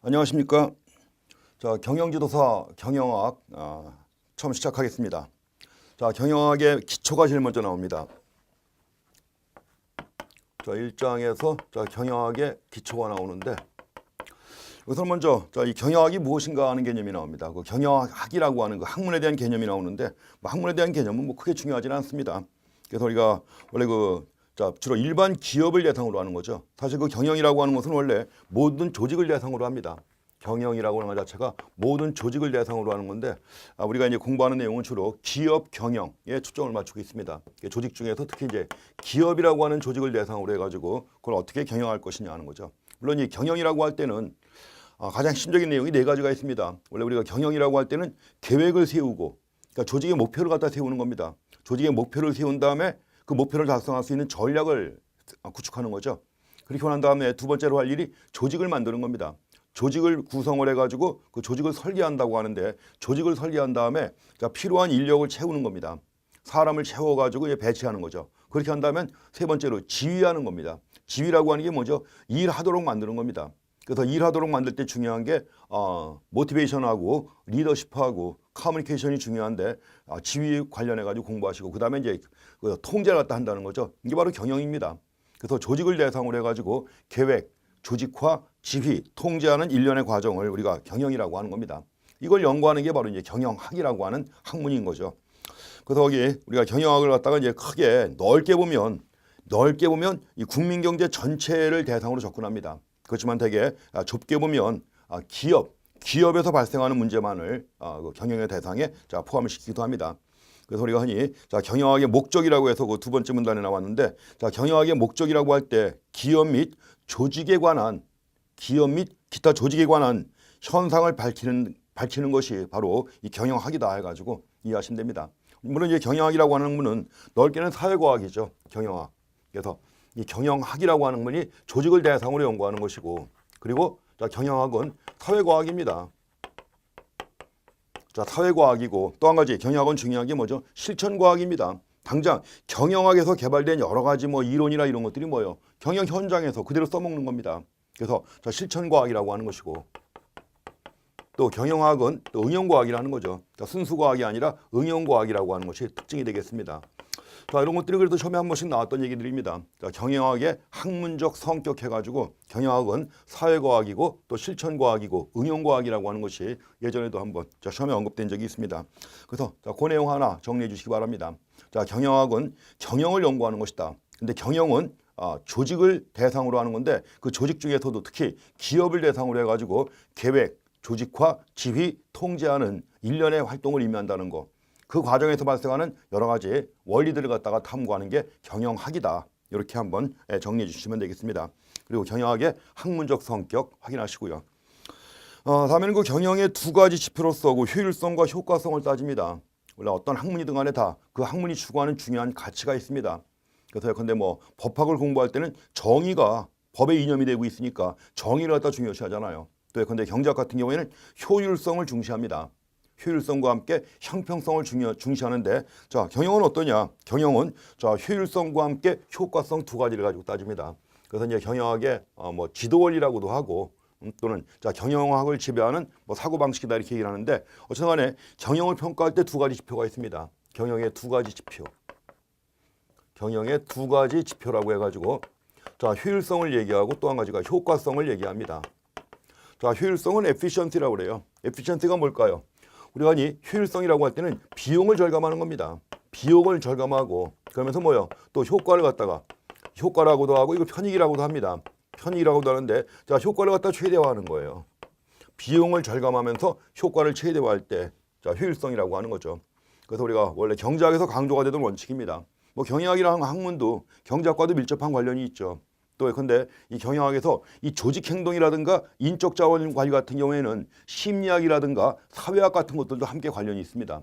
안녕하십니까. 자, 경영지도사 경영학 처음 시작하겠습니다. 자, 경영학의 기초가 제일 먼저 나옵니다. 자, 1장에서 경영학의 기초가 나오는데 우선 먼저 이 경영학이 무엇인가 하는 개념이 나옵니다. 그 경영학이라고 하는 그 학문에 대한 개념이 나오는데 학문에 대한 개념은 크게 중요하지는 않습니다. 그래서 우리가 원래 주로 일반 기업을 대상으로 하는 거죠. 사실 그 경영이라고 하는 것은 원래 모든 조직을 대상으로 합니다. 경영이라고 하는 것 자체가 모든 조직을 대상으로 하는 건데 우리가 이제 공부하는 내용은 주로 기업 경영에 초점을 맞추고 있습니다. 조직 중에서 특히 이제 기업이라고 하는 조직을 대상으로 해가지고 그걸 어떻게 경영할 것이냐 하는 거죠. 물론 이 경영이라고 할 때는 가장 핵심적인 내용이 네 가지가 있습니다. 원래 우리가 경영이라고 할 때는 계획을 세우고, 그러니까 조직의 목표를 갖다 세우는 겁니다. 조직의 목표를 세운 다음에 그 목표를 달성할 수 있는 전략을 구축하는 거죠. 그렇게 한 다음에 두 번째로 할 일이 조직을 만드는 겁니다. 조직을 구성을 해가지고 그 조직을 설계한다고 하는데 조직을 설계한 다음에 필요한 인력을 채우는 겁니다. 사람을 채워가지고 배치하는 거죠. 그렇게 한 다음에 세 번째로 지휘하는 겁니다. 지휘라고 하는 게 뭐죠? 일하도록 만드는 겁니다. 그래서 일하도록 만들 때 중요한 게 모티베이션하고 리더십하고 커뮤니케이션이 중요한데 지휘 관련해가지고 공부하시고 그 다음에 이제 통제를 갖다 한다는 거죠. 이게 바로 경영입니다. 그래서 조직을 대상으로 해가지고 계획, 조직화, 지휘, 통제하는 일련의 과정을 우리가 경영이라고 하는 겁니다. 이걸 연구하는 게 바로 이제 경영학이라고 하는 학문인 거죠. 그래서 거기 우리가 경영학을 갖다가 이제 크게 넓게 보면 이 국민 경제 전체를 대상으로 접근합니다. 그렇지만 되게 좁게 보면 기업에서 발생하는 문제만을 경영의 대상에 포함을 시키기도 합니다. 그래서 우리가 흔히 경영학의 목적이라고 해서 그 두 번째 문단에 나왔는데 경영학의 목적이라고 할 때 기업 및 기타 조직에 관한 현상을 밝히는 것이 바로 이 경영학이다 해가지고 이해하시면 됩니다. 물론 이제 경영학이라고 하는 학문은 넓게는 사회과학이죠. 경영학. 그래서 이 경영학이라고 하는 학문이 조직을 대상으로 연구하는 것이고, 그리고 경영학은 사회과학입니다. 사회과학이고 또 한 가지 경영학은 중요한 게 뭐죠? 실천과학입니다. 당장 경영학에서 개발된 여러 가지 이론이나 이런 것들이 뭐예요? 경영 현장에서 그대로 써먹는 겁니다. 그래서 실천과학이라고 하는 것이고, 또 경영학은 또 응용과학이라는 거죠. 순수과학이 아니라 응용과학이라고 하는 것이 특징이 되겠습니다. 이런 것들이 그래도 처음에 한 번씩 나왔던 얘기들입니다. 경영학의 학문적 성격 해가지고 경영학은 사회과학이고 또 실천과학이고 응용과학이라고 하는 것이 예전에도 한번 처음에 언급된 적이 있습니다. 그래서 그 내용 하나 정리해 주시기 바랍니다. 경영학은 경영을 연구하는 것이다. 근데 경영은 조직을 대상으로 하는 건데 그 조직 중에서도 특히 기업을 대상으로 해가지고 계획, 조직화, 지휘, 통제하는 일련의 활동을 의미한다는 거. 그 과정에서 발생하는 여러 가지 원리들을 갖다가 탐구하는 게 경영학이다. 이렇게 한번 정리해 주시면 되겠습니다. 그리고 경영학의 학문적 성격 확인하시고요. 다음에는 그 경영의 두 가지 지표로서 그 효율성과 효과성을 따집니다. 원래 어떤 학문이든 간에 다 그 학문이 추구하는 중요한 가치가 있습니다. 그래서 예컨대 법학을 공부할 때는 정의가 법의 이념이 되고 있으니까 정의를 갖다 중요시하잖아요. 또 예컨대 경제학 같은 경우에는 효율성을 중시합니다. 효율성과 함께 형평성을 중시하는데 경영은 어떠냐? 경영은 효율성과 함께 효과성 두 가지를 가지고 따집니다. 그래서 이제 경영학의 지도 원리라고도 하고 또는 경영학을 지배하는 사고방식이다 이렇게 얘기를 하는데 어쨌든 간에 경영을 평가할 때 두 가지 지표가 있습니다. 경영의 두 가지 지표라고 해가지고 효율성을 얘기하고 또 한 가지가 효과성을 얘기합니다. 효율성은 efficiency라고 그래요. efficiency가 뭘까요? 우리가 효율성이라고 할 때는 비용을 절감하는 겁니다. 비용을 절감하고 그러면서 또 효과를 갖다가 효과라고도 하고 이거 편익이라고도 합니다. 편익이라고도 하는데 효과를 갖다 최대화하는 거예요. 비용을 절감하면서 효과를 최대화할 때 효율성이라고 하는 거죠. 그래서 우리가 원래 경제학에서 강조가 되던 원칙입니다. 경영학이라는 학문도 경제학과도 밀접한 관련이 있죠. 또 근데 이 경영학에서 이 조직 행동이라든가 인적 자원 관리 같은 경우에는 심리학이라든가 사회학 같은 것들도 함께 관련이 있습니다.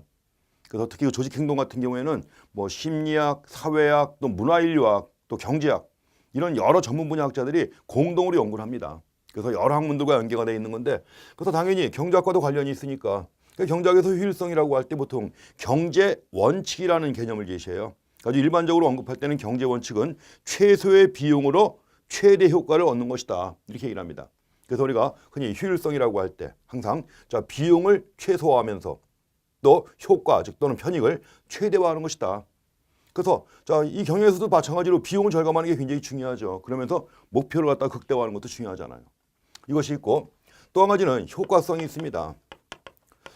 그래서 특히 그 조직 행동 같은 경우에는 심리학, 사회학, 또 문화인류학, 또 경제학 이런 여러 전문 분야 학자들이 공동으로 연구를 합니다. 그래서 여러 학문들과 연계가 되어 있는 건데 그래서 당연히 경제학과도 관련이 있으니까 경제학에서 효율성이라고 할 때 보통 경제 원칙이라는 개념을 제시해요. 아주 일반적으로 언급할 때는 경제 원칙은 최소의 비용으로 최대 효과를 얻는 것이다. 이렇게 얘기를 합니다. 그래서 우리가 흔히 효율성이라고 할 때 항상 자 비용을 최소화하면서 또 효과 즉 또는 편익을 최대화하는 것이다. 그래서 자 이 경영에서도 마찬가지로 비용을 절감하는 게 굉장히 중요하죠. 그러면서 목표를 갖다 극대화하는 것도 중요하잖아요. 이것이 있고 또 한 가지는 효과성이 있습니다.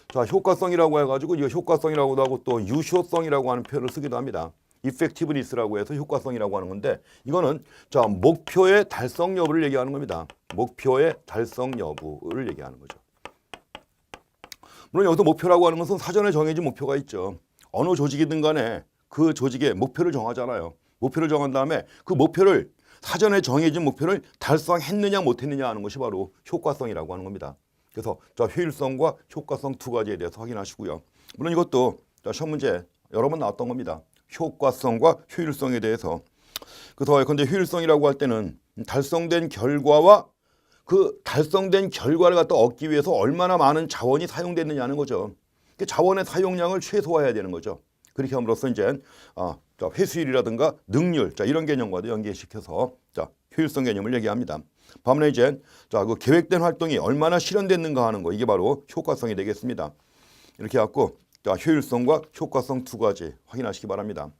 자 효과성이라고 해가지고 이 효과성이라고도 하고 또 유효성이라고 하는 표현을 쓰기도 합니다. effectiveness라고 해서 효과성이라고 하는 건데 이거는 자 목표의 달성 여부를 얘기하는 겁니다. 목표의 달성 여부를 얘기하는 거죠. 물론 여기서 목표라고 하는 것은 사전에 정해진 목표가 있죠. 어느 조직이든 간에 그 조직의 목표를 정하잖아요. 목표를 정한 다음에 그 목표를 사전에 정해진 목표를 달성했느냐 못했느냐 하는 것이 바로 효과성이라고 하는 겁니다. 그래서 자 효율성과 효과성 두 가지에 대해서 확인하시고요. 물론 이것도 자 시험 문제 여러 번 나왔던 겁니다. 효과성과 효율성에 대해서. 그래서 근데 효율성이라고 할 때는 달성된 결과와 그 달성된 결과를 갖다 얻기 위해서 얼마나 많은 자원이 사용됐느냐는 거죠. 그 자원의 사용량을 최소화해야 되는 거죠. 그렇게 함으로써 이제 자 회수율이라든가 능률 자 이런 개념과도 연계시켜서 자 효율성 개념을 얘기합니다. 반면에 이제 자 그 계획된 활동이 얼마나 실현됐는가 하는 거 이게 바로 효과성이 되겠습니다. 이렇게 해갖고 자 효율성과 효과성 두 가지 확인하시기 바랍니다.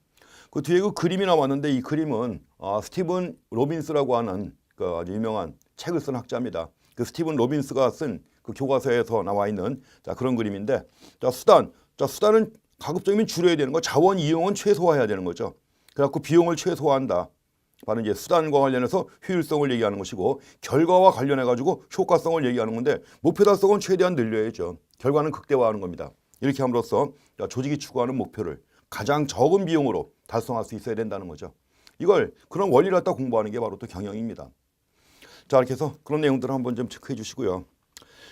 그 뒤에 그 그림이 나왔는데 이 그림은 스티븐 로빈스라고 하는 그 아주 유명한 책을 쓴 학자입니다. 그 스티븐 로빈스가 쓴 그 교과서에서 나와 있는 자 그런 그림인데 자 수단은 가급적이면 줄여야 되는 거 자원 이용은 최소화해야 되는 거죠. 그래갖고 비용을 최소화한다. 바로 이제 수단과 관련해서 효율성을 얘기하는 것이고 결과와 관련해 가지고 효과성을 얘기하는 건데 목표 달성은 최대한 늘려야죠. 결과는 극대화하는 겁니다. 이렇게 함으로써 조직이 추구하는 목표를 가장 적은 비용으로 달성할 수 있어야 된다는 거죠. 이걸 그런 원리를 갖다 공부하는 게 바로 또 경영입니다. 자 이렇게 해서 그런 내용들을 한번 좀 체크해 주시고요.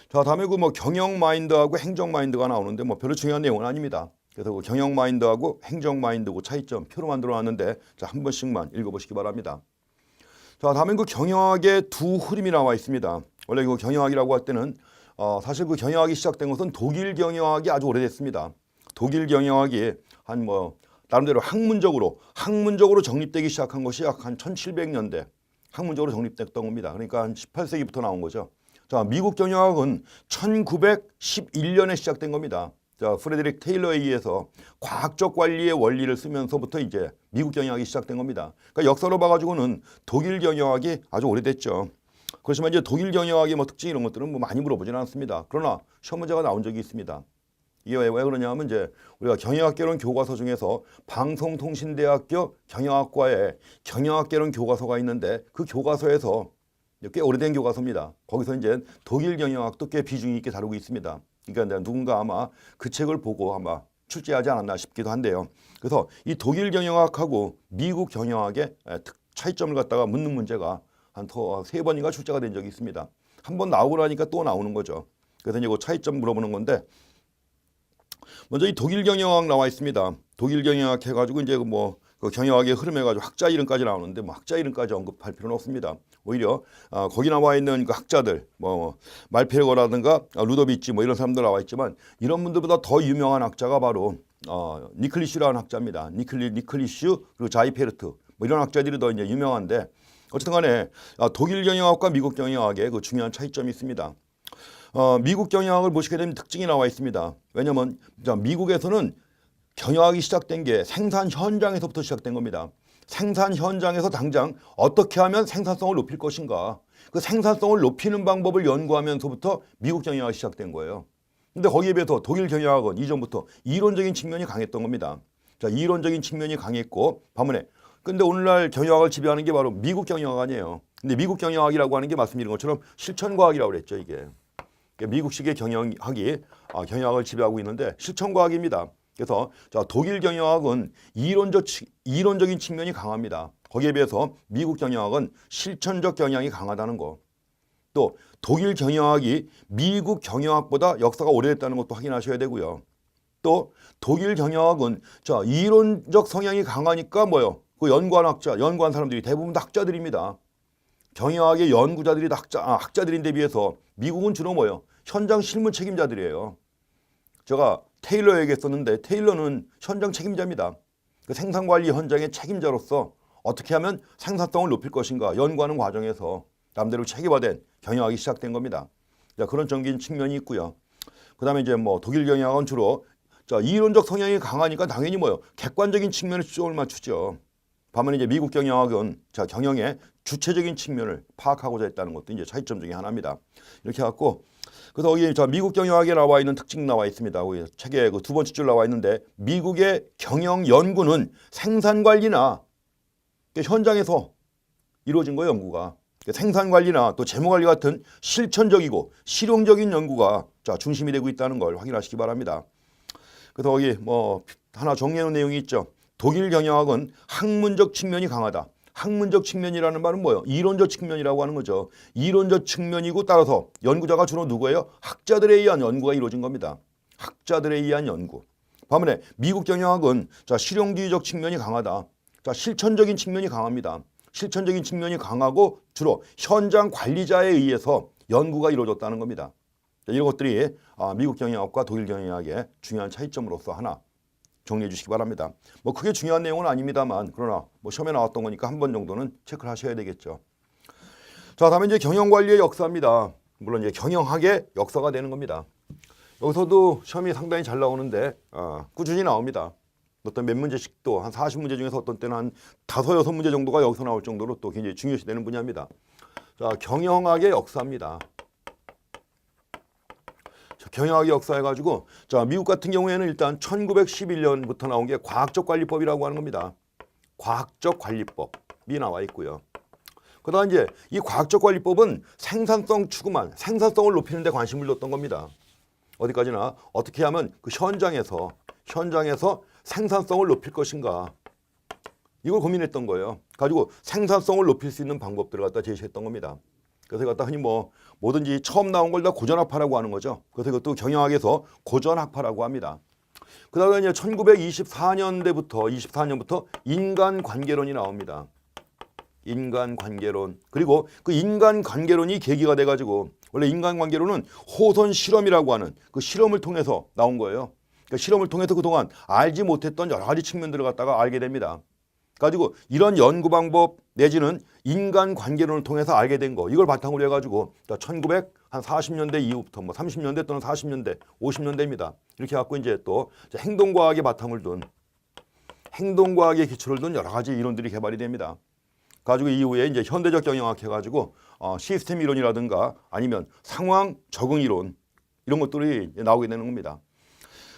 자 다음에 그 뭐 경영 마인드하고 행정 마인드가 나오는데 뭐 별로 중요한 내용은 아닙니다. 그래서 그 경영 마인드하고 행정 마인드고 차이점 표로 만들어 놨는데 자 한 번씩만 읽어보시기 바랍니다. 자 다음에 그 경영학의 두 흐름이 나와 있습니다. 원래 그 경영학이라고 할 때는 사실 그 경영학이 시작된 것은 독일 경영학이 아주 오래됐습니다. 독일 경영학이 한 뭐 나름대로 학문적으로 정립되기 시작한 것이 약 한 1700년대 학문적으로 정립됐던 겁니다. 그러니까 한 18세기부터 나온 거죠. 자 미국 경영학은 1911년에 시작된 겁니다. 자 프레드릭 테일러에 의해서 과학적 관리의 원리를 쓰면서부터 이제 미국 경영학이 시작된 겁니다. 그러니까 역사로 봐가지고는 독일 경영학이 아주 오래됐죠. 그렇지만 이제 독일 경영학의 뭐 특징 이런 것들은 뭐 많이 물어보지는 않습니다. 그러나 시험 문제가 나온 적이 있습니다. 이게 왜 그러냐면 이제 우리가 경영학개론 교과서 중에서 방송통신대학교 경영학과에 경영학개론 교과서가 있는데 그 교과서에서 꽤 오래된 교과서입니다. 거기서 이제 독일 경영학도 꽤 비중이 있게 다루고 있습니다. 그러니까 누군가 아마 그 책을 보고 아마 출제하지 않았나 싶기도 한데요. 그래서 이 독일 경영학하고 미국 경영학의 차이점을 갖다가 묻는 문제가 한 세 번인가 출제가 된 적이 있습니다. 한 번 나오고 나니까 또 나오는 거죠. 그래서 이제 그 차이점 물어보는 건데 먼저 이 독일 경영학 나와 있습니다. 독일 경영학 해가지고 이제 뭐 그 경영학의 흐름 해가지고 학자 이름까지 나오는데 뭐 학자 이름까지 언급할 필요는 없습니다. 오히려 거기 나와 있는 그 학자들 뭐 말페르거라든가 루도비치 뭐 이런 사람들 나와 있지만 이런 분들보다 더 유명한 학자가 바로 니클리슈라는 학자입니다. 니클리슈 그리고 자이페르트 뭐 이런 학자들이 더 이제 유명한데 어쨌든 간에 독일 경영학과 미국 경영학의 그 중요한 차이점이 있습니다. 미국 경영학을 보시게 되면 특징이 나와 있습니다. 왜냐하면 미국에서는 경영학이 시작된 게 생산 현장에서부터 시작된 겁니다. 생산 현장에서 당장 어떻게 하면 생산성을 높일 것인가 그 생산성을 높이는 방법을 연구하면서부터 미국 경영학이 시작된 거예요. 근데 거기에 비해서 독일 경영학은 이전부터 이론적인 측면이 강했던 겁니다. 자, 이론적인 측면이 강했고 반면에 근데 오늘날 경영학을 지배하는 게 바로 미국 경영학 아니에요. 근데 미국 경영학이라고 하는 게 말씀드린 것처럼 실천과학이라고 그랬죠, 이게. 미국식의 경영학이 경영학을 지배하고 있는데 실천과학입니다. 그래서 자, 독일 경영학은 이론적인 측면이 강합니다. 거기에 비해서 미국 경영학은 실천적 경향이 강하다는 거. 또 독일 경영학이 미국 경영학보다 역사가 오래됐다는 것도 확인하셔야 되고요. 또 독일 경영학은 자, 이론적 성향이 강하니까 뭐요? 그 연구한 사람들이 대부분 다 학자들입니다. 경영학의 연구자들이 다 학자들인데 비해서 미국은 주로 뭐예요? 현장 실무 책임자들이에요. 제가 테일러 얘기했었는데 테일러는 현장 책임자입니다. 그 생산관리 현장의 책임자로서 어떻게 하면 생산성을 높일 것인가 연구하는 과정에서 남대로 체계화된 경영학이 시작된 겁니다. 자, 그런 적인 측면이 있고요. 그다음에 이제 뭐 독일 경영학은 주로 자, 이론적 성향이 강하니까 당연히 뭐요? 객관적인 측면에 초점을 맞추죠. 반면에 이제 미국 경영학은 자, 경영의 주체적인 측면을 파악하고자 했다는 것도 이제 차이점 중에 하나입니다. 이렇게 해갖고 그래서 여기 자, 미국 경영학에 나와 있는 특징 나와 있습니다. 책에 그 두 번째 줄 나와 있는데 미국의 경영 연구는 생산 관리나 현장에서 이루어진 거예요, 연구가. 생산 관리나 또 재무 관리 같은 실천적이고 실용적인 연구가 자, 중심이 되고 있다는 걸 확인하시기 바랍니다. 그래서 여기 뭐 하나 정리해 놓은 내용이 있죠. 독일 경영학은 학문적 측면이 강하다. 학문적 측면이라는 말은 뭐예요? 이론적 측면이라고 하는 거죠. 이론적 측면이고 따라서 연구자가 주로 누구예요? 학자들에 의한 연구가 이루어진 겁니다. 학자들에 의한 연구. 반면에 미국 경영학은 자, 실용주의적 측면이 강하다. 자, 실천적인 측면이 강합니다. 실천적인 측면이 강하고 주로 현장 관리자에 의해서 연구가 이루어졌다는 겁니다. 자, 이런 것들이 미국 경영학과 독일 경영학의 중요한 차이점으로서 하나 정리해 주시기 바랍니다. 뭐 크게 중요한 내용은 아닙니다만 그러나 뭐 시험에 나왔던 거니까 한 번 정도는 체크를 하셔야 되겠죠. 자, 다음에 이제 경영관리의 역사입니다. 물론 이제 경영학의 역사가 되는 겁니다. 여기서도 시험이 상당히 잘 나오는데 꾸준히 나옵니다. 어떤 몇 문제씩 또 한 40문제 중에서 어떤 때는 한 5, 6문제 정도가 여기서 나올 정도로 또 굉장히 중요시되는 분야입니다. 자, 경영학의 역사입니다. 경영학의 역사 해가지고 자, 미국 같은 경우에는 일단 1911년부터 나온 게 과학적 관리법이라고 하는 겁니다. 과학적 관리법이 나와 있고요. 그다음 이제 이 과학적 관리법은 생산성 추구만, 생산성을 높이는 데 관심을 뒀던 겁니다. 어디까지나 어떻게 하면 그 현장에서 생산성을 높일 것인가 이걸 고민했던 거예요. 가지고 생산성을 높일 수 있는 방법들을 갖다 제시했던 겁니다. 그래서 갖다 흔히 뭐 뭐든지 처음 나온 걸 다 고전학파라고 하는 거죠. 그래서 이것도 경영학에서 고전학파라고 합니다. 그다음에 이제 1924년부터 인간관계론이 나옵니다. 인간관계론. 그리고 그 인간관계론이 계기가 돼가지고 원래 인간관계론은 호선 실험이라고 하는 그 실험을 통해서 나온 거예요. 그러니까 실험을 통해서 그동안 알지 못했던 여러 가지 측면들을 갖다가 알게 됩니다. 가지고 이런 연구 방법 내지는 인간관계론을 통해서 알게 된 거 이걸 바탕으로 해가지고 1940년대 이후부터 뭐 30년대 또는 40년대, 50년대입니다. 이렇게 갖고 이제 또 행동과학의 바탕을 둔 행동과학의 기초를 둔 여러 가지 이론들이 개발이 됩니다. 가지고 이후에 이제 현대적 경영학 해가지고 시스템 이론이라든가 아니면 상황 적응 이론 이런 것들이 나오게 되는 겁니다.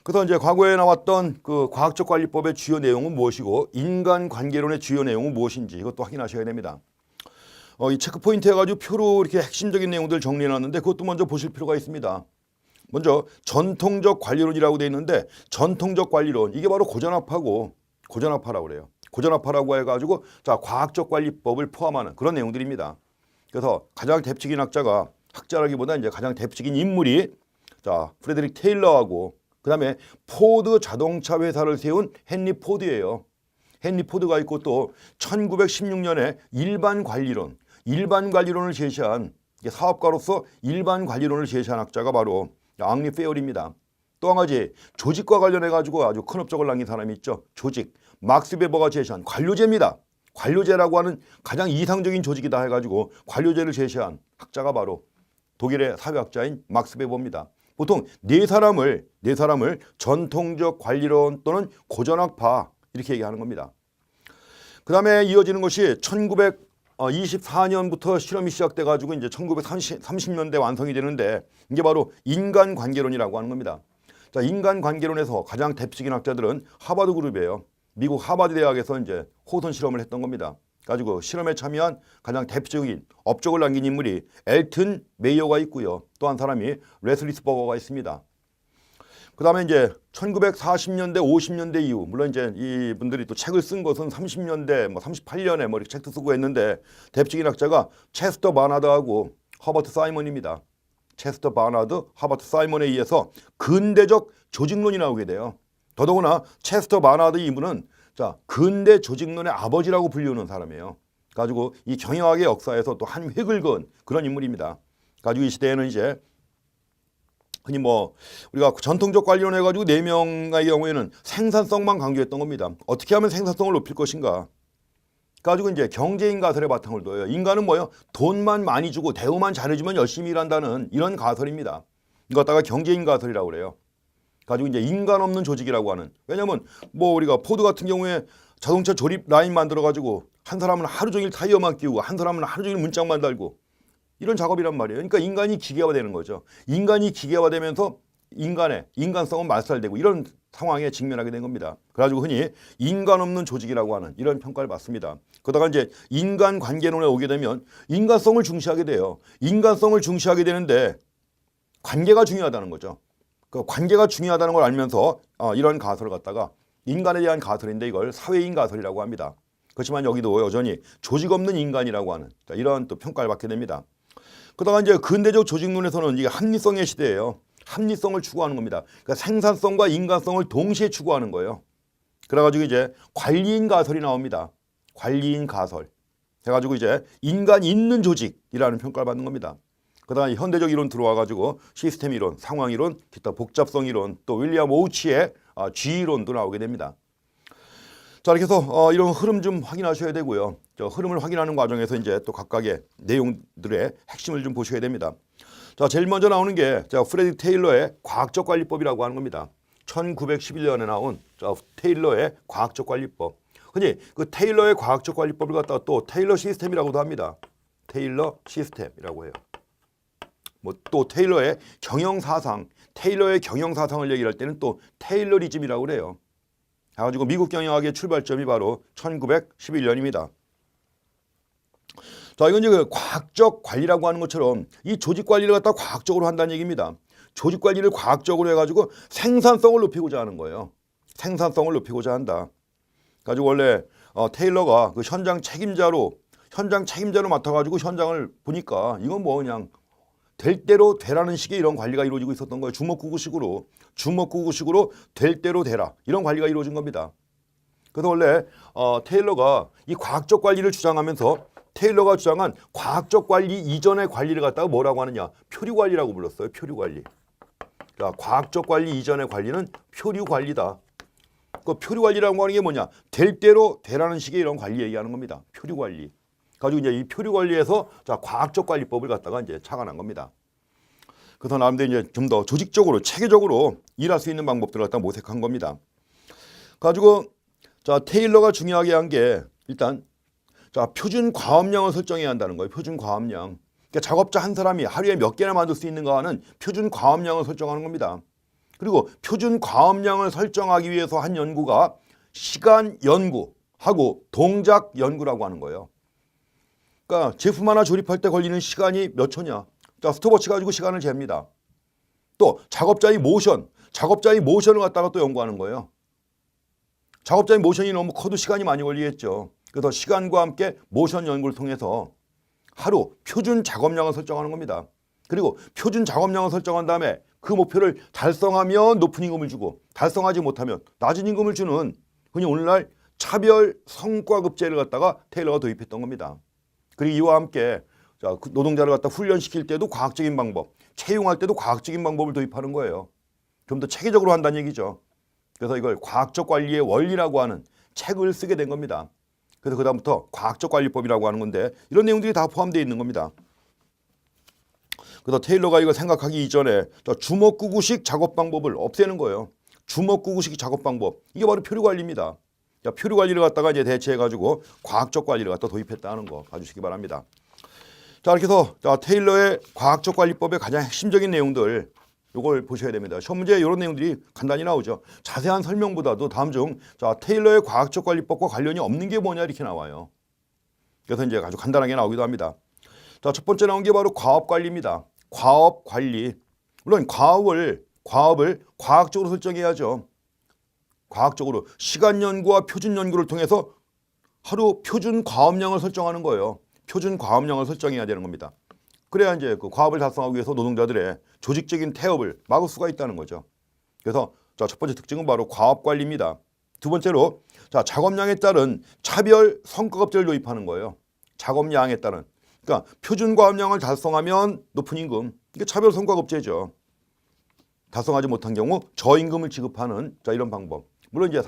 그래서 이제 과거에 나왔던 그 과학적 관리법의 주요 내용은 무엇이고 인간관계론의 주요 내용은 무엇인지 이것도 확인하셔야 됩니다. 이 체크 포인트 해가지고 표로 이렇게 핵심적인 내용들을 정리해놨는데 그것도 먼저 보실 필요가 있습니다. 먼저 전통적 관리론이라고 되어 있는데 전통적 관리론 이게 바로 고전학파라고 그래요. 고전학파라고 해가지고 자 과학적 관리법을 포함하는 그런 내용들입니다. 그래서 가장 대표적인 학자라기보다 이제 가장 대표적인 인물이 자 프레드릭 테일러하고 그다음에 포드 자동차 회사를 세운 헨리 포드예요. 헨리 포드가 있고 또 1916년에 일반 관리론을 제시한 사업가로서 일반 관리론을 제시한 학자가 바로 앙리 페어리입니다. 또 한 가지 조직과 관련해 가지고 아주 큰 업적을 남긴 사람이 있죠. 조직. 막스 베버가 제시한 관료제입니다. 관료제라고 하는 가장 이상적인 조직이다 해가지고 관료제를 제시한 학자가 바로 독일의 사회학자인 막스 베버입니다. 보통 네 사람을 전통적 관리론 또는 고전학파 이렇게 얘기하는 겁니다. 그 다음에 이어지는 것이 1924년부터 실험이 시작돼 가지고 이제 1930년대 완성이 되는데 이게 바로 인간관계론이라고 하는 겁니다. 자, 인간관계론에서 가장 대표적인 학자들은 하버드 그룹이에요. 미국 하버드 대학에서 이제 호선 실험을 했던 겁니다. 가지고 실험에 참여한 가장 대표적인 업적을 남긴 인물이 엘튼 메이어가 있고요. 또 한 사람이 레슬리 스버거가 있습니다. 그 다음에 이제 1940년대, 50년대 이후, 물론 이제 이분들이 또 책을 쓴 것은 30년대, 38년에 뭐 이렇게 책도 쓰고 했는데 대표적인 학자가 체스터 바나드하고 허버트 사이먼입니다. 체스터 바나드, 허버트 사이먼에 의해서 근대적 조직론이 나오게 돼요. 더더구나 체스터 바나드 이분은 자 근대 조직론의 아버지라고 불리우는 사람이에요. 가지고 이 경영학의 역사에서 또 한 획을 그은 그런 인물입니다. 가지고 이 시대에는 이제 흔히 뭐 우리가 전통적 관리론 해가지고 4명의 경우에는 생산성만 강조했던 겁니다. 어떻게 하면 생산성을 높일 것인가. 가지고 이제 경제인 가설의 바탕을 둬요. 인간은 뭐예요? 돈만 많이 주고 대우만 잘해주면 열심히 일한다는 이런 가설입니다. 이거 갖다가 경제인 가설이라고 그래요. 가지고 이제 인간 없는 조직이라고 하는. 왜냐면 뭐 우리가 포드 같은 경우에 자동차 조립 라인 만들어 가지고 한 사람은 하루 종일 타이어만 끼우고 한 사람은 하루 종일 문짝만 달고 이런 작업이란 말이에요. 그러니까 인간이 기계화되는 거죠. 인간이 기계화되면서 인간의 인간성은 말살되고 이런 상황에 직면하게 된 겁니다. 그래가지고 흔히 인간 없는 조직이라고 하는 이런 평가를 받습니다. 그러다가 이제 인간 관계론에 오게 되면 인간성을 중시하게 돼요. 인간성을 중시하게 되는데 관계가 중요하다는 거죠. 그 관계가 중요하다는 걸 알면서 이런 가설을 갖다가 인간에 대한 가설인데 이걸 사회인 가설이라고 합니다. 그렇지만 여기도 여전히 조직 없는 인간이라고 하는 이런 또 평가를 받게 됩니다. 그러다가 이제 근대적 조직론에서는 이게 합리성의 시대예요. 합리성을 추구하는 겁니다. 그러니까 생산성과 인간성을 동시에 추구하는 거예요. 그래가지고 이제 관리인 가설이 나옵니다. 관리인 가설. 해가지고 이제 인간 있는 조직이라는 평가를 받는 겁니다. 그다음에 현대적 이론 들어와가지고 시스템 이론, 상황 이론, 기타 복잡성 이론, 또 윌리엄 오우치의 G 이론도 나오게 됩니다. 자, 이렇게 해서 이런 흐름 좀 확인하셔야 되고요. 저 흐름을 확인하는 과정에서 이제 또 각각의 내용들의 핵심을 좀 보셔야 됩니다. 자, 제일 먼저 나오는 게 프레드 테일러의 과학적 관리법이라고 하는 겁니다. 1911년에 나온 테일러의 과학적 관리법. 흔히 그 테일러의 과학적 관리법을 갖다가 또 테일러 시스템이라고도 합니다. 테일러 시스템이라고 해요. 뭐 또 테일러의 경영 사상, 테일러의 경영 사상을 얘기할 때는 또 테일러리즘이라고 그래요. 그래가지고 미국 경영학의 출발점이 바로 1911년입니다. 자, 이건 이제 그 과학적 관리라고 하는 것처럼 이 조직 관리를 갖다 과학적으로 한다는 얘기입니다. 조직 관리를 과학적으로 해가지고 생산성을 높이고자 하는 거예요. 생산성을 높이고자 한다. 가지고 원래 테일러가 그 현장 책임자로 맡아가지고 현장을 보니까 이건 뭐 그냥 될 대로 되라는 식의 이런 관리가 이루어지고 있었던 거예요. 주먹구구식으로 될 대로 되라 이런 관리가 이루어진 겁니다. 그래서 원래 테일러가 이 과학적 관리를 주장하면서 테일러가 주장한 과학적 관리 이전의 관리를 갖다가 뭐라고 하느냐, 표류 관리라고 불렀어요. 표류 관리. 자, 과학적 관리 이전의 관리는 표류 관리다. 그 표류 관리라고 하는 게 뭐냐, 될 대로 되라는 식의 이런 관리 얘기하는 겁니다. 표류 관리. 가지고 이제 이 표류 관리에서 과학적 관리법을 갖다가 이제 착안한 겁니다. 그래서 나름대로 이제 좀 더 조직적으로 체계적으로 일할 수 있는 방법들을 갖다 모색한 겁니다. 가지고 테일러가 중요하게 한 게 일단 표준 과업량을 설정해야 한다는 거예요. 표준 과업량. 그러니까 작업자 한 사람이 하루에 몇 개나 만들 수 있는가 하는 표준 과업량을 설정하는 겁니다. 그리고 표준 과업량을 설정하기 위해서 한 연구가 시간 연구하고 동작 연구라고 하는 거예요. 그러니까 제품 하나 조립할 때 걸리는 시간이 몇 초냐. 스톱워치 가지고 시간을 잽니다. 또 작업자의 모션을 갖다가 또 연구하는 거예요. 작업자의 모션이 너무 커도 시간이 많이 걸리겠죠. 그래서 시간과 함께 모션 연구를 통해서 하루 표준 작업량을 설정하는 겁니다. 그리고 표준 작업량을 설정한 다음에 그 목표를 달성하면 높은 임금을 주고 달성하지 못하면 낮은 임금을 주는 흔히 오늘날 차별 성과급제를 갖다가 테일러가 도입했던 겁니다. 그리고 이와 함께 그 노동자를 갖다 훈련시킬 때도 과학적인 방법, 채용할 때도 과학적인 방법을 도입하는 거예요. 좀 더 체계적으로 한다는 얘기죠. 그래서 이걸 과학적 관리의 원리라고 하는 책을 쓰게 된 겁니다. 그래서 그다음부터 과학적 관리법이라고 하는 건데 이런 내용들이 다 포함되어 있는 겁니다. 그래서 테일러가 이걸 생각하기 이전에 주먹구구식 작업 방법을 없애는 거예요. 주먹구구식 작업 방법. 이게 바로 표류 관리입니다. 표류 관리를 갖다가 이제 대체해가지고 과학적 관리를 갖다 도입했다는 거 봐주시기 바랍니다. 자, 이렇게 해서 테일러의 과학적 관리법의 가장 핵심적인 내용들 이걸 보셔야 됩니다. 시험 문제에 이런 내용들이 간단히 나오죠. 자세한 설명보다도 다음 중 테일러의 과학적 관리법과 관련이 없는 게 뭐냐 이렇게 나와요. 그래서 이제 아주 간단하게 나오기도 합니다. 자, 첫 번째 나온 게 바로 과업 관리입니다. 과업 관리. 물론 과업을 과학적으로 설정해야죠. 과학적으로 시간 연구와 표준 연구를 통해서 하루 표준 과업량을 설정하는 거예요. 표준 과업량을 설정해야 되는 겁니다. 그래야 이제 그 과업을 달성하기 위해서 노동자들의 조직적인 태업을 막을 수가 있다는 거죠. 그래서 첫 번째 특징은 바로 과업 관리입니다. 두 번째로 작업량에 따른 차별 성과급제를 도입하는 거예요. 작업량에 따른. 그러니까 표준 과업량을 달성하면 높은 임금. 이게 차별 성과급제죠. 달성하지 못한 경우 저임금을 지급하는 이런 방법. 물론 이제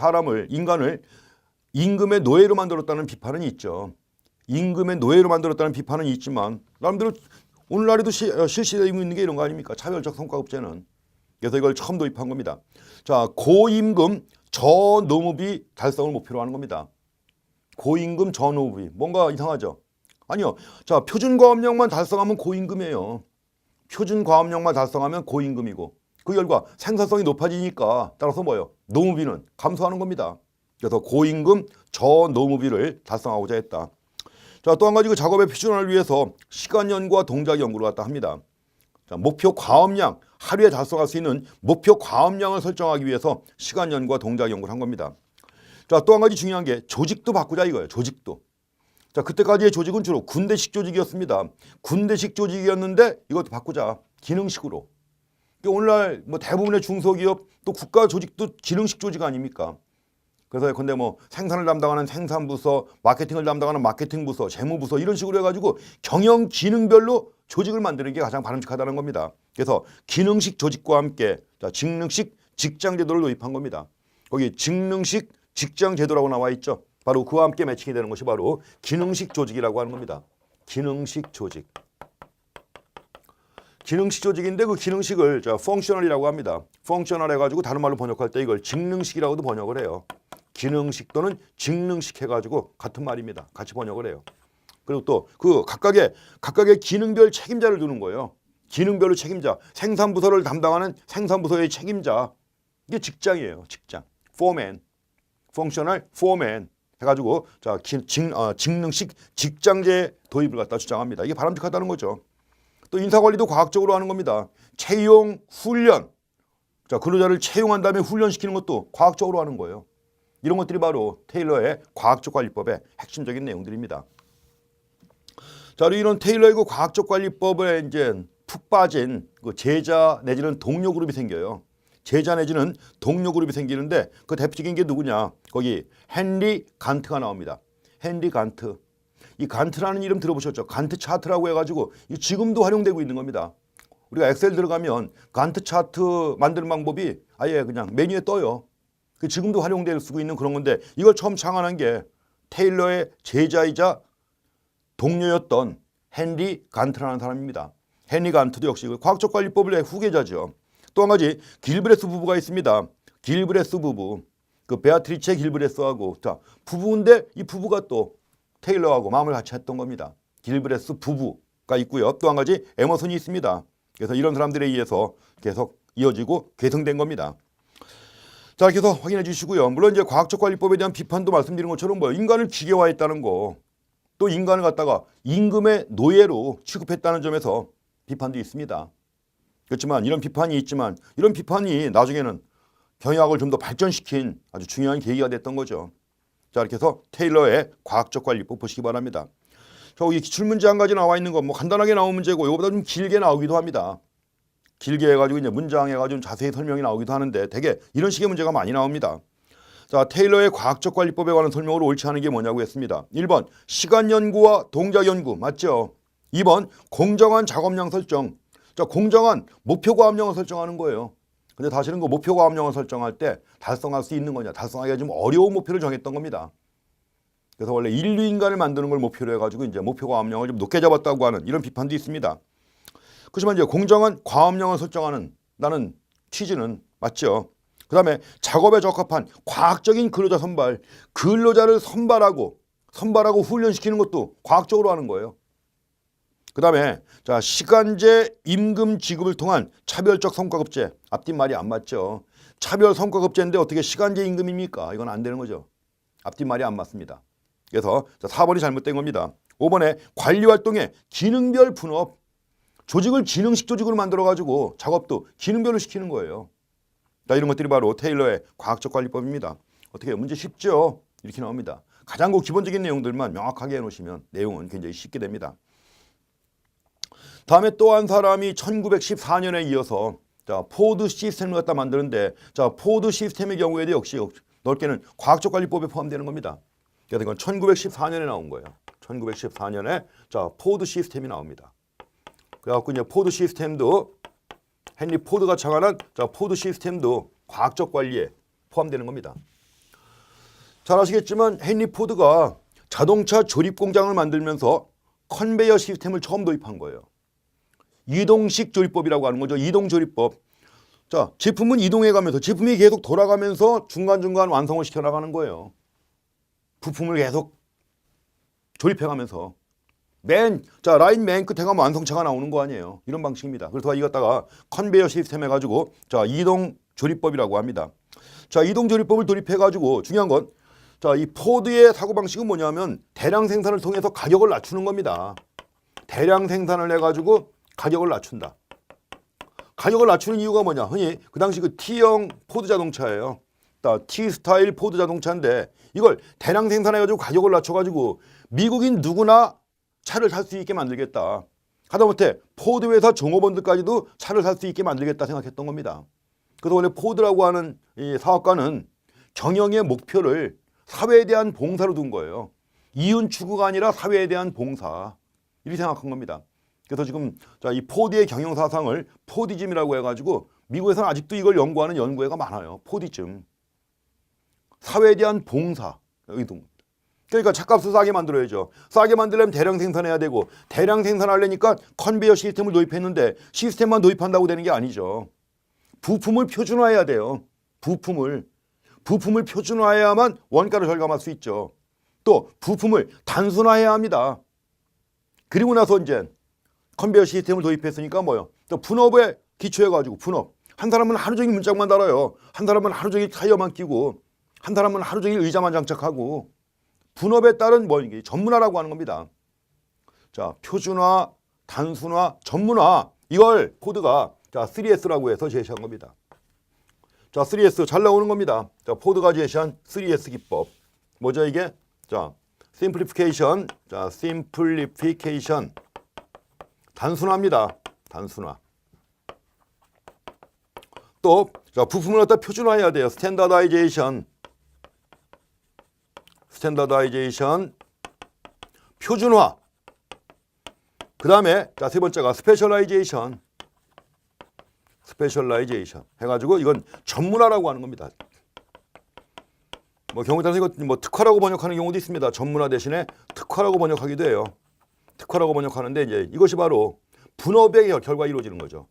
인간을 임금의 노예로 만들었다는 비판은 있죠. 임금의 노예로 만들었다는 비판은 있지만 나름대로 오늘날에도 실시되고 있는 게 이런 거 아닙니까? 차별적 성과급제는. 그래서 이걸 처음 도입한 겁니다. 자, 고임금 저노무비 달성을 목표로 하는 겁니다. 고임금 저노무비. 뭔가 이상하죠? 아니요. 자, 표준과업량만 달성하면 고임금이에요. 표준과업량만 달성하면 고임금이고 그 결과 생산성이 높아지니까 따라서 뭐예요? 노무비는 감소하는 겁니다. 그래서 고임금 저노무비를 달성하고자 했다. 자, 또 한 가지 그 작업의 표준화를 위해서 시간연구와 동작 연구를 갖다 합니다. 자, 목표 과업량, 하루에 달성할 수 있는 목표 과업량을 설정하기 위해서 시간연구와 동작 연구를 한 겁니다. 자, 또 한 가지 중요한 게 조직도 바꾸자 이거예요. 조직도. 자, 그때까지의 조직은 주로 군대식 조직이었습니다. 군대식 조직이었는데 이것도 바꾸자. 기능식으로. 오늘날 뭐 대부분의 중소기업 또 국가 조직도 기능식 조직 아닙니까? 그래서 근데 뭐 생산을 담당하는 생산부서, 마케팅을 담당하는 마케팅부서, 재무부서 이런 식으로 해가지고 경영 기능별로 조직을 만드는 게 가장 바람직하다는 겁니다. 그래서 기능식 조직과 함께 자, 직능식 직장 제도를 도입한 겁니다. 거기 직능식 직장 제도라고 나와 있죠. 바로 그와 함께 매칭이 되는 것이 바로 기능식 조직이라고 하는 겁니다. 기능식 조직. 기능식 조직인데 그 기능식을 자, 펑셔널이라고 합니다. 펑셔널 해가지고 다른 말로 번역할 때 이걸 직능식이라고도 번역을 해요. 기능식 또는 직능식 해가지고 같은 말입니다. 같이 번역을 해요. 그리고 또 그 각각의 기능별 책임자를 두는 거예요. 기능별로 책임자. 생산부서를 담당하는 생산부서의 책임자. 이게 직장이에요. 직장. 포맨. 펑셔널 포맨. 해가지고 자, 직능식 직장제 도입을 갖다 주장합니다. 이게 바람직하다는 거죠. 또 인사관리도 과학적으로 하는 겁니다. 채용, 훈련. 자, 근로자를 채용한 다음에 훈련시키는 것도 과학적으로 하는 거예요. 이런 것들이 바로 테일러의 과학적 관리법의 핵심적인 내용들입니다. 자, 이런 테일러의 그 과학적 관리법에 이제 푹 빠진 그 제자 내지는 동료 그룹이 생겨요. 제자 내지는 동료 그룹이 생기는데 그 대표적인 게 누구냐? 거기 헨리 간트가 나옵니다. 헨리 간트. 이 간트라는 이름 들어보셨죠? 간트 차트라고 해가지고 지금도 활용되고 있는 겁니다. 우리가 엑셀 들어가면 간트 차트 만드는 방법이 아예 그냥 메뉴에 떠요. 지금도 활용될 수 있는 그런 건데 이걸 처음 창안한 게 테일러의 제자이자 동료였던 헨리 간트라는 사람입니다. 헨리 간트도 역시 과학적 관리법의 후계자죠. 또 한 가지 길브레스 부부가 있습니다. 길브레스 부부. 그 베아트리체 길브레스하고 자, 부부인데 이 부부가 또 테일러하고 마음을 같이 했던 겁니다. 길브레스 부부가 있고요. 또 한 가지 에머슨이 있습니다. 그래서 이런 사람들에 의해서 계속 이어지고 계승된 겁니다. 자, 이렇게 해서 확인해 주시고요. 물론 이제 과학적 관리법에 대한 비판도 말씀드린 것처럼 뭐 인간을 기계화했다는 거, 또 인간을 갖다가 임금의 노예로 취급했다는 점에서 비판도 있습니다. 그렇지만 이런 비판이 있지만 이런 비판이 나중에는 경영학을 좀 더 발전시킨 아주 중요한 계기가 됐던 거죠. 자, 이렇게 해서 테일러의 과학적 관리법 보시기 바랍니다. 자, 여기 기출문제 한 가지 나와 있는 건 뭐 간단하게 나온 문제고 이거보다 좀 길게 나오기도 합니다. 길게 해가지고 이제 문장 해가지고 좀 자세히 설명이 나오기도 하는데 되게 이런 식의 문제가 많이 나옵니다. 자, 테일러의 과학적 관리법에 관한 설명으로 옳지 않은 게 뭐냐고 했습니다. 1번 시간 연구와 동작 연구 맞죠? 2번 공정한 작업량 설정. 자, 공정한 목표 과업량을 설정하는 거예요. 근데 사실은 그 목표 과업량을 설정할 때 달성할 수 있는 거냐, 달성하기가 좀 어려운 목표를 정했던 겁니다. 그래서 원래 인류 인간을 만드는 걸 목표로 해가지고 이제 목표 과업량을 좀 높게 잡았다고 하는 이런 비판도 있습니다. 그렇지만 이제 공정한 과업량을 설정하는 나는 취지는 맞죠. 그 다음에 작업에 적합한 과학적인 근로자 선발, 근로자를 선발하고 훈련시키는 것도 과학적으로 하는 거예요. 그 다음에 자, 시간제 임금 지급을 통한 차별적 성과급제. 앞뒤 말이 안 맞죠. 차별 성과급제인데 어떻게 시간제 임금입니까? 이건 안 되는 거죠. 앞뒤 말이 안 맞습니다. 그래서 4번이 잘못된 겁니다. 5번에 관리활동의 기능별 분업. 조직을 기능식 조직으로 만들어가지고 작업도 기능별로 시키는 거예요. 자, 이런 것들이 바로 테일러의 과학적 관리법입니다. 어떻게 문제 쉽죠? 이렇게 나옵니다. 가장 기본적인 내용들만 명확하게 해놓으시면 내용은 굉장히 쉽게 됩니다. 다음에 또 한 사람이 1914년에 이어서 자, 포드 시스템을 갖다 만드는데 자, 포드 시스템의 경우에도 역시 넓게는 과학적 관리법에 포함되는 겁니다. 그래서 이건 1914년에 나온 거예요. 1914년에 자, 포드 시스템이 나옵니다. 그래갖고 이제 포드 시스템도 헨리 포드가 창안한 자, 포드 시스템도 과학적 관리에 포함되는 겁니다. 잘 아시겠지만 헨리 포드가 자동차 조립 공장을 만들면서 컨베이어 시스템을 처음 도입한 거예요. 이동식 조립법이라고 하는 거죠. 이동 조립법. 자, 제품은 이동해가면서 제품이 계속 돌아가면서 중간중간 완성을 시켜나가는 거예요. 부품을 계속 조립해가면서 라인 맨 끝에 가면 완성차가 나오는 거 아니에요. 이런 방식입니다. 그래서 이거 갖다가 컨베이어 시스템 해가지고 이동 조립법이라고 합니다. 자, 이동 조립법을 도입해가지고 중요한 건 이 포드의 사고방식은 뭐냐면 대량 생산을 통해서 가격을 낮추는 겁니다. 대량 생산을 해가지고 가격을 낮춘다. 가격을 낮추는 이유가 뭐냐? 흔히 그 당시 그 T형 포드 자동차예요. T 스타일 포드 자동차인데 이걸 대량 생산해가지고 가격을 낮춰가지고 미국인 누구나 차를 살 수 있게 만들겠다. 하다못해 포드 회사 종업원들까지도 차를 살 수 있게 만들겠다 생각했던 겁니다. 그래서 원래 포드라고 하는 이 사업가는 경영의 목표를 사회에 대한 봉사로 둔 거예요. 이윤 추구가 아니라 사회에 대한 봉사. 이렇게 생각한 겁니다. 그래서 지금 이 포드의 경영 사상을 포디즘이라고 해가지고 미국에서는 아직도 이걸 연구하는 연구회가 많아요. 포디즘. 사회에 대한 봉사. 그러니까 차값을 싸게 만들어야죠. 싸게 만들려면 대량 생산해야 되고 대량 생산하려니까 컨베이어 시스템을 도입했는데 시스템만 도입한다고 되는 게 아니죠. 부품을 표준화해야 돼요. 부품을 표준화해야만 원가를 절감할 수 있죠. 또 부품을 단순화해야 합니다. 그리고 나서 이제 컨베이어 시스템을 도입했으니까 뭐요? 또 분업에 기초해가지고 분업. 한 사람은 하루 종일 문짝만 달아요. 한 사람은 하루 종일 타이어만 끼고 한 사람은 하루 종일 의자만 장착하고 분업에 따른 이게 전문화라고 하는 겁니다. 자, 표준화, 단순화, 전문화 이걸 포드가 3S라고 해서 제시한 겁니다. 자, 3S 잘 나오는 겁니다. 자, 포드가 제시한 3S 기법. 뭐죠 이게? 자, 심플리피케이션. 자, 심플리피케이션. 단순화입니다. 단순화. 또 부품을 갖다 표준화해야 돼요. 스탠다다이제이션. 표준화. 그 다음에 세 번째가 스페셜라이제이션 해가지고 이건 전문화라고 하는 겁니다. 경우에 따라서 이거 특화라고 번역하는 경우도 있습니다. 전문화 대신에 특화라고 번역하기도 해요. 특화라고 번역하는데 이제 이것이 바로 분업의 결과 이루어지는 거죠.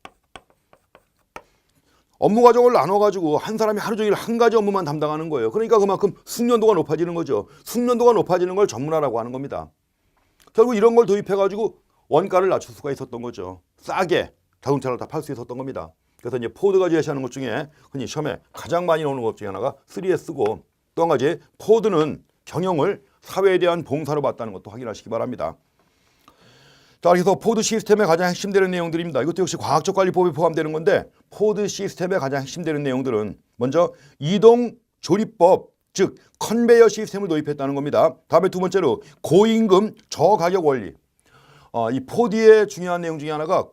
업무 과정을 나눠가지고 한 사람이 하루 종일 한 가지 업무만 담당하는 거예요. 그러니까 그만큼 숙련도가 높아지는 거죠. 숙련도가 높아지는 걸 전문화라고 하는 겁니다. 결국 이런 걸 도입해가지고 원가를 낮출 수가 있었던 거죠. 싸게 자동차를 다 팔 수 있었던 겁니다. 그래서 이제 포드가 제시하는 것 중에 흔히 시험에 가장 많이 나오는 것 중에 하나가 3S고 또 한 가지 포드는 경영을 사회에 대한 봉사로 봤다는 것도 확인하시기 바랍니다. 자, 그래서 포드 시스템의 가장 핵심되는 내용들입니다. 이것도 역시 과학적 관리법에 포함되는 건데 포드 시스템의 가장 핵심되는 내용들은 먼저 이동 조립법, 즉 컨베이어 시스템을 도입했다는 겁니다. 다음에 두 번째로 고임금 저가격 원리. 이 포드의 중요한 내용 중에 하나가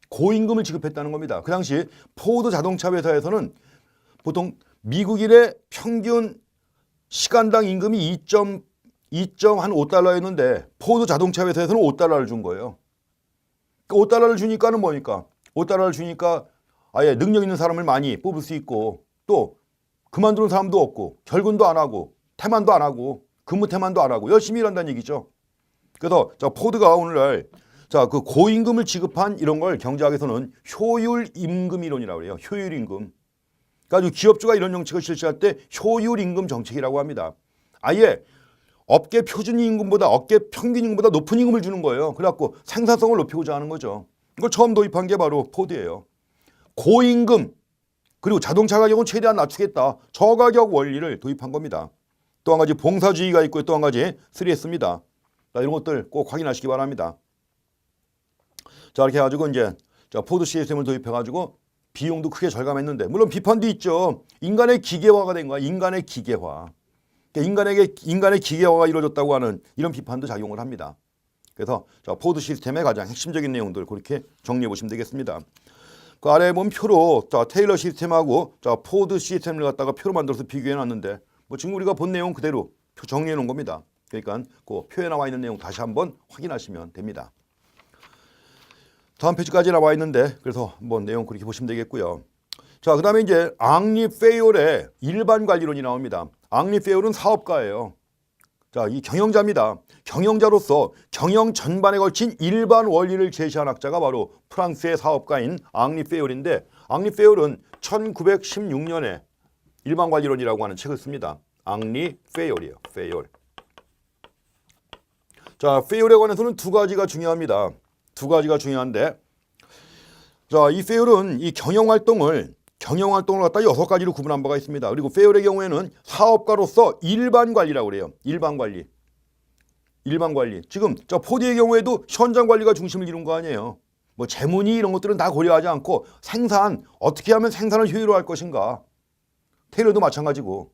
고임금을 지급했다는 겁니다. 그 당시 포드 자동차 회사에서는 보통 미국인의 평균 시간당 임금이 2.5달러였는데 포드 자동차 회사에서는 5달러를 준 거예요. 그러니까 5달러를 주니까는 뭐니까? 5달러를 주니까 아예 능력 있는 사람을 많이 뽑을 수 있고 또 그만두는 사람도 없고 결근도 안 하고 태만도 안 하고 근무 태만도 안 하고 열심히 일한다는 얘기죠. 그래서 포드가 오늘날 그 고임금을 지급한 이런 걸 경제학에서는 효율 임금 이론이라고 해요. 효율 임금. 그러니까 기업주가 이런 정책을 실시할 때 효율 임금 정책이라고 합니다. 아예 업계 표준 임금보다 업계 평균 임금보다 높은 임금을 주는 거예요. 그래갖고 생산성을 높이고자 하는 거죠. 이걸 처음 도입한 게 바로 포드예요. 고임금 그리고 자동차 가격은 최대한 낮추겠다. 저가격 원리를 도입한 겁니다. 또 한 가지 봉사주의가 있고 또 한 가지 3S입니다. 이런 것들 꼭 확인하시기 바랍니다. 자, 이렇게 해가지고 이제 포드 시스템을 도입해가지고 비용도 크게 절감했는데 물론 비판도 있죠. 인간의 기계화가 된 거야. 인간의 기계화. 인간의 기계화가 이루어졌다고 하는 이런 비판도 작용을 합니다. 그래서 포드 시스템의 가장 핵심적인 내용들 그렇게 정리해 보시면 되겠습니다. 그 아래에 보면 표로 테일러 시스템하고 포드 시스템을 갖다가 표로 만들어서 비교해 놨는데 지금 우리가 본 내용 그대로 정리해 놓은 겁니다. 그러니까 그 표에 나와 있는 내용 다시 한번 확인하시면 됩니다. 다음 페이지까지 나와 있는데 그래서 한번 내용 그렇게 보시면 되겠고요. 자, 그다음에 이제 앙리 페이올의 일반 관리론이 나옵니다. 앙리 페올은 사업가예요. 자, 이 경영자입니다. 경영자로서 경영 전반에 걸친 일반 원리를 제시한 학자가 바로 프랑스의 사업가인 앙리 페올인데, 앙리 페올은 1916년에 일반관리론이라고 하는 책을 씁니다. 앙리 페올이에요. 페올. 자, 페올에 관해서는 두 가지가 중요합니다. 두 가지가 중요한데, 자, 이 페올은 이 경영활동을 갖다 6가지로 구분한 바가 있습니다. 그리고 페올의 경우에는 사업가로서 일반 관리라고 그래요. 일반 관리. 지금 저 포디의 경우에도 현장 관리가 중심을 이룬 거 아니에요. 뭐 재문이 이런 것들은 다 고려하지 않고 생산, 어떻게 하면 생산을 효율화할 것인가. 테일러도 마찬가지고.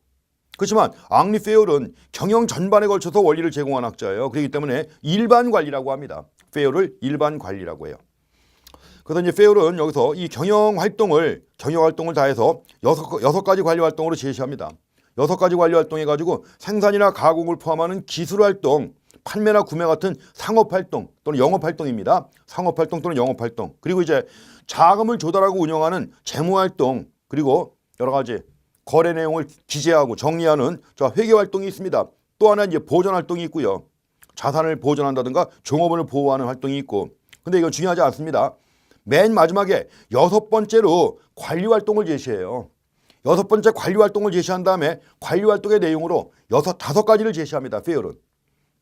그렇지만 앙리 페올은 경영 전반에 걸쳐서 원리를 제공한 학자예요. 그렇기 때문에 일반 관리라고 합니다. 페올을 일반 관리라고 해요. 그래서 이제 페올은 여기서 이 경영 활동을 다해서 6가지 관리 활동으로 제시합니다. 6가지 관리 활동 해가지고 생산이나 가공을 포함하는 기술 활동, 판매나 구매 같은 상업 활동 또는 영업 활동입니다. 상업 활동 또는 영업 활동. 그리고 이제 자금을 조달하고 운영하는 재무 활동, 그리고 여러 가지 거래 내용을 기재하고 정리하는 회계 활동이 있습니다. 또 하나 이제 보존 활동이 있고요. 자산을 보존한다든가 종업원을 보호하는 활동이 있고. 근데 이건 중요하지 않습니다. 맨 마지막에 6번째로 관리 활동을 제시해요. 6번째 관리 활동을 제시한 다음에 관리 활동의 내용으로 5가지를 제시합니다. 페올은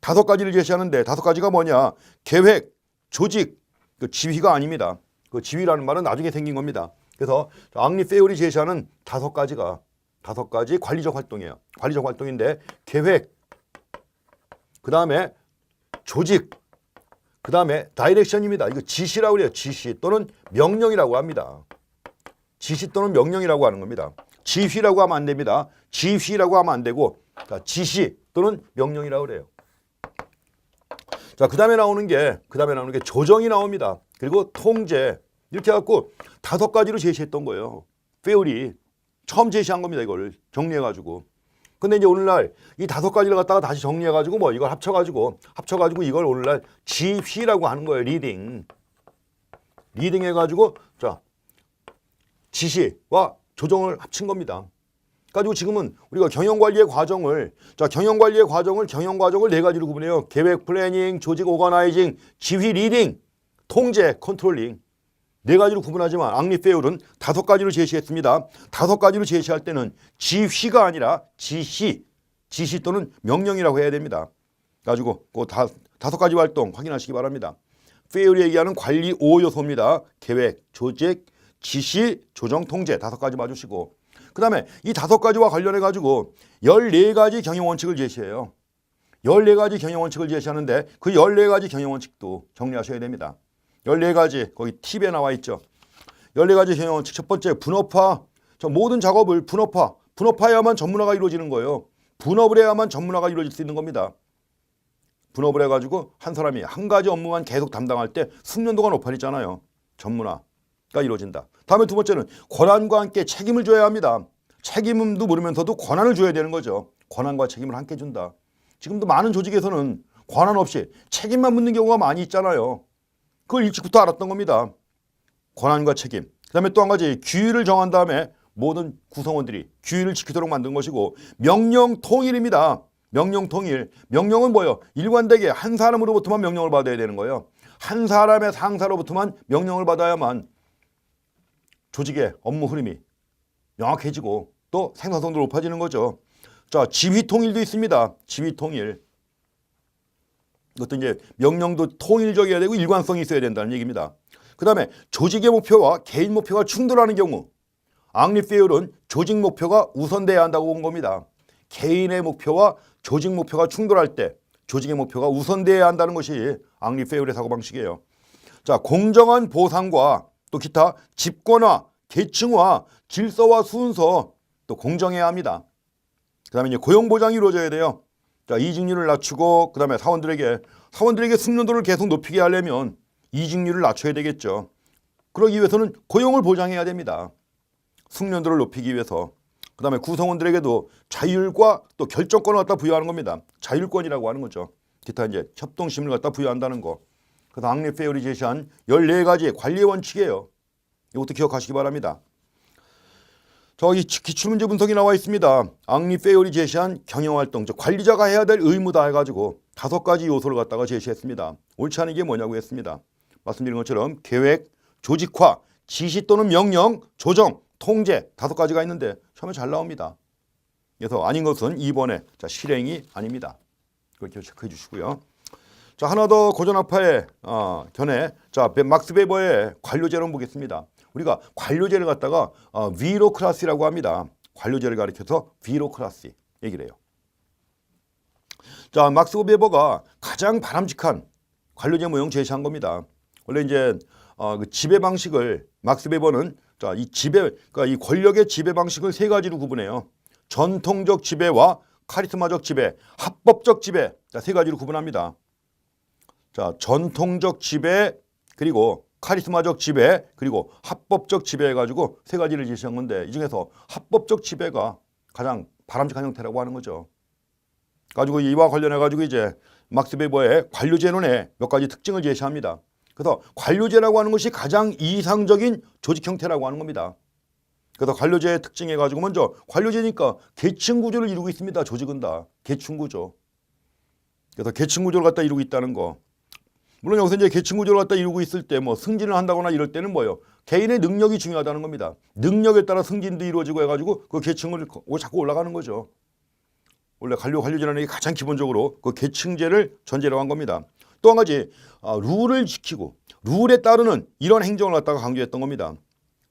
5가지를 제시하는데 5가지가 뭐냐? 계획, 조직, 그 지휘가 아닙니다. 그 지휘라는 말은 나중에 생긴 겁니다. 그래서 앙리 페올이 제시하는 5가지 관리적 활동이에요. 관리적 활동인데 계획, 그 다음에 조직, 그 다음에 다이렉션입니다. 이거 지시라고 그래요. 지시 또는 명령이라고 합니다. 지시 또는 명령이라고 하는 겁니다. 지휘라고 하면 안 됩니다. 지휘라고 하면 안 되고, 자, 지시 또는 명령이라고 그래요. 자, 그 다음에 나오는 게 조정이 나옵니다. 그리고 통제. 이렇게 해갖고 5가지로 제시했던 거예요. 페올이 처음 제시한 겁니다. 이걸 정리해가지고. 근데 이제 오늘날 이 5가지를 갖다가 다시 정리해가지고 뭐 이걸 합쳐가지고 이걸 오늘날 지휘라고 하는 거예요. 리딩 해가지고 자, 지시와 조정을 합친 겁니다. 가지고 지금은 우리가 경영관리의 과정을 4가지로 구분해요. 계획, 플래닝, 조직, 오거나이징, 지휘, 리딩, 통제, 컨트롤링. 4가지로 구분하지만 앙리 페올은 5가지로 제시했습니다. 5가지로 제시할 때는 지휘가 아니라 지시 또는 명령이라고 해야 됩니다. 가지고 그 5가지 활동 확인하시기 바랍니다. 페올이 얘기하는 관리 5요소입니다. 계획, 조직, 지시, 조정, 통제 5가지 봐주시고, 그 다음에 이 5가지와 관련해가지고 14가지 경영원칙을 제시해요. 14가지 경영원칙을 제시하는데 그 14가지 경영원칙도 정리하셔야 됩니다. 14가지 거기 팁에 나와 있죠. 14가지 경영원칙. 첫 번째, 분업화. 모든 작업을 분업화해야만 전문화가 이루어지는 거예요. 분업을 해야만 전문화가 이루어질 수 있는 겁니다. 분업을 해가지고 한 사람이 한 가지 업무만 계속 담당할 때 숙련도가 높아지잖아요. 전문화가 이루어진다. 다음에 2번째는 권한과 함께 책임을 줘야 합니다. 책임도 모르면서도 권한을 줘야 되는 거죠. 권한과 책임을 함께 준다. 지금도 많은 조직에서는 권한 없이 책임만 묻는 경우가 많이 있잖아요. 그걸 일찍부터 알았던 겁니다. 권한과 책임. 그 다음에 또 한 가지, 규율을 정한 다음에 모든 구성원들이 규율을 지키도록 만든 것이고, 명령 통일입니다. 명령 통일. 명령은 뭐예요? 일관되게 한 사람으로부터만 명령을 받아야 되는 거예요. 한 사람의 상사로부터만 명령을 받아야만 조직의 업무 흐름이 명확해지고 또 생산성도 높아지는 거죠. 자, 지휘 통일도 있습니다. 지휘 통일. 이것도 이제 명령도 통일적이어야 되고 일관성이 있어야 된다는 얘기입니다. 그 다음에 조직의 목표와 개인 목표가 충돌하는 경우, 앙리 페올은 조직 목표가 우선돼야 한다고 본 겁니다. 개인의 목표와 조직 목표가 충돌할 때 조직의 목표가 우선돼야 한다는 것이 앙리 페올의 사고방식이에요. 자, 공정한 보상과 또 기타 집권화, 계층화, 질서와 순서 또 공정해야 합니다. 그 다음에 이제 고용보장이 이루어져야 돼요. 자, 이직률을 낮추고 그 다음에 사원들에게 숙련도를 계속 높이게 하려면 이직률을 낮춰야 되겠죠. 그러기 위해서는 고용을 보장해야 됩니다. 숙련도를 높이기 위해서. 그 다음에 구성원들에게도 자율과 또 결정권을 갖다 부여하는 겁니다. 자율권이라고 하는 거죠. 기타 이제 협동심을 갖다 부여한다는 거. 그래서 앙리 페올이 제시한 14가지 관리 원칙이에요. 이것도 기억하시기 바랍니다. 이 기출문제 분석이 나와 있습니다. 앙리 페이얼이 제시한 경영활동, 즉 관리자가 해야 될 의무다 해가지고 5가지 요소를 갖다가 제시했습니다. 옳지 않은 게 뭐냐고 했습니다. 말씀드린 것처럼 계획, 조직화, 지시 또는 명령, 조정, 통제 5가지가 있는데 처음에 잘 나옵니다. 그래서 아닌 것은 2번에 실행이 아닙니다. 그렇게 체크해 주시고요. 자, 하나 더 고전학파의 견해. 자, 막스 베버의 관료제론 보겠습니다. 우리가 관료제를 갖다가 비로크라시라고 합니다. 관료제를 가리켜서 비로크라시 얘기를 해요. 자, 막스 베버가 가장 바람직한 관료제 모형 제시한 겁니다. 원래 이제 그 지배 방식을 막스 베버는 그러니까 이 권력의 지배 방식을 3가지로 구분해요. 전통적 지배와 카리스마적 지배, 합법적 지배, 3가지로 구분합니다. 자, 전통적 지배, 그리고 카리스마적 지배, 그리고 합법적 지배 해가지고 3가지를 제시한 건데 이 중에서 합법적 지배가 가장 바람직한 형태라고 하는 거죠. 가지고 이와 관련해가지고 이제 막스 베버의 관료제론의 몇 가지 특징을 제시합니다. 그래서 관료제라고 하는 것이 가장 이상적인 조직 형태라고 하는 겁니다. 그래서 관료제의 특징해가지고 먼저 관료제니까 계층 구조를 이루고 있습니다. 조직은 다 계층 구조. 그래서 계층 구조를 갖다 이루고 있다는 거. 물론 여기서 이제 계층 구조를 갖다 이루고 있을 때 뭐 승진을 한다거나 이럴 때는 뭐예요? 개인의 능력이 중요하다는 겁니다. 능력에 따라 승진도 이루어지고 해가지고 그 계층을 자꾸 올라가는 거죠. 원래 관료제라는 게 가장 기본적으로 그 계층제를 전제로 한 겁니다. 또 한 가지 룰을 지키고 룰에 따르는 이런 행정을 갖다가 강조했던 겁니다.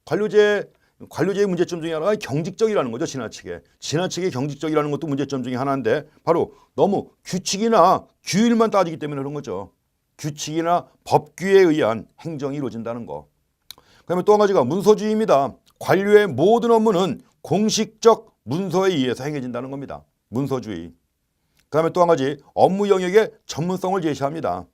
관료제의 문제점 중에 하나가 경직적이라는 거죠. 지나치게 경직적이라는 것도 문제점 중에 하나인데 바로 너무 규칙이나 규율만 따지기 때문에 그런 거죠. 규칙이나 법규에 의한 행정이 이루어진다는 거. 그다음에 또 한 가지가 문서주의입니다. 관료의 모든 업무는 공식적 문서에 의해서 행해진다는 겁니다. 문서주의. 그다음에 또 한 가지 업무 영역의 전문성을 제시합니다.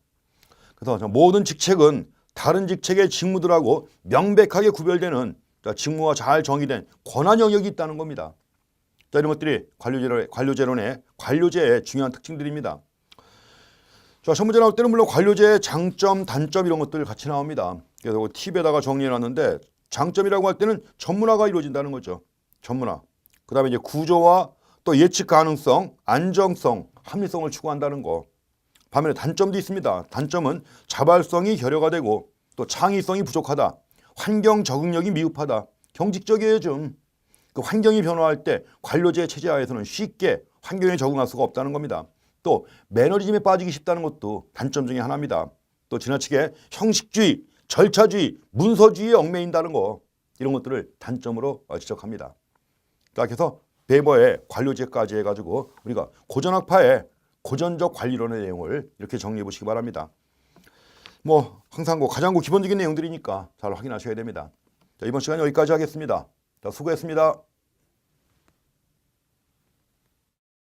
그래서 모든 직책은 다른 직책의 직무들하고 명백하게 구별되는 직무가 잘 정의된 권한 영역이 있다는 겁니다. 자, 이런 것들이 관료제론의 중요한 특징들입니다. 자, 시험 문제 나올 때는 물론 관료제의 장점, 단점 이런 것들 같이 나옵니다. 그래서 팁에다가 정리해놨는데 장점이라고 할 때는 전문화가 이루어진다는 거죠. 전문화. 그 다음에 이제 구조와 또 예측 가능성, 안정성, 합리성을 추구한다는 거. 반면에 단점도 있습니다. 단점은 자발성이 결여가 되고 또 창의성이 부족하다. 환경 적응력이 미흡하다. 경직적이에요 좀. 그 환경이 변화할 때 관료제 체제하에서는 쉽게 환경에 적응할 수가 없다는 겁니다. 또 매너리즘에 빠지기 쉽다는 것도 단점 중에 하나입니다. 또 지나치게 형식주의, 절차주의, 문서주의에 얽매인다는 거 이런 것들을 단점으로 지적합니다. 그래서 베버의 관료제까지 해가지고 우리가 고전학파의 고전적 관리론의 내용을 이렇게 정리해 보시기 바랍니다. 뭐 항상 가장 기본적인 내용들이니까 잘 확인하셔야 됩니다. 자, 이번 시간 여기까지 하겠습니다. 자, 수고했습니다.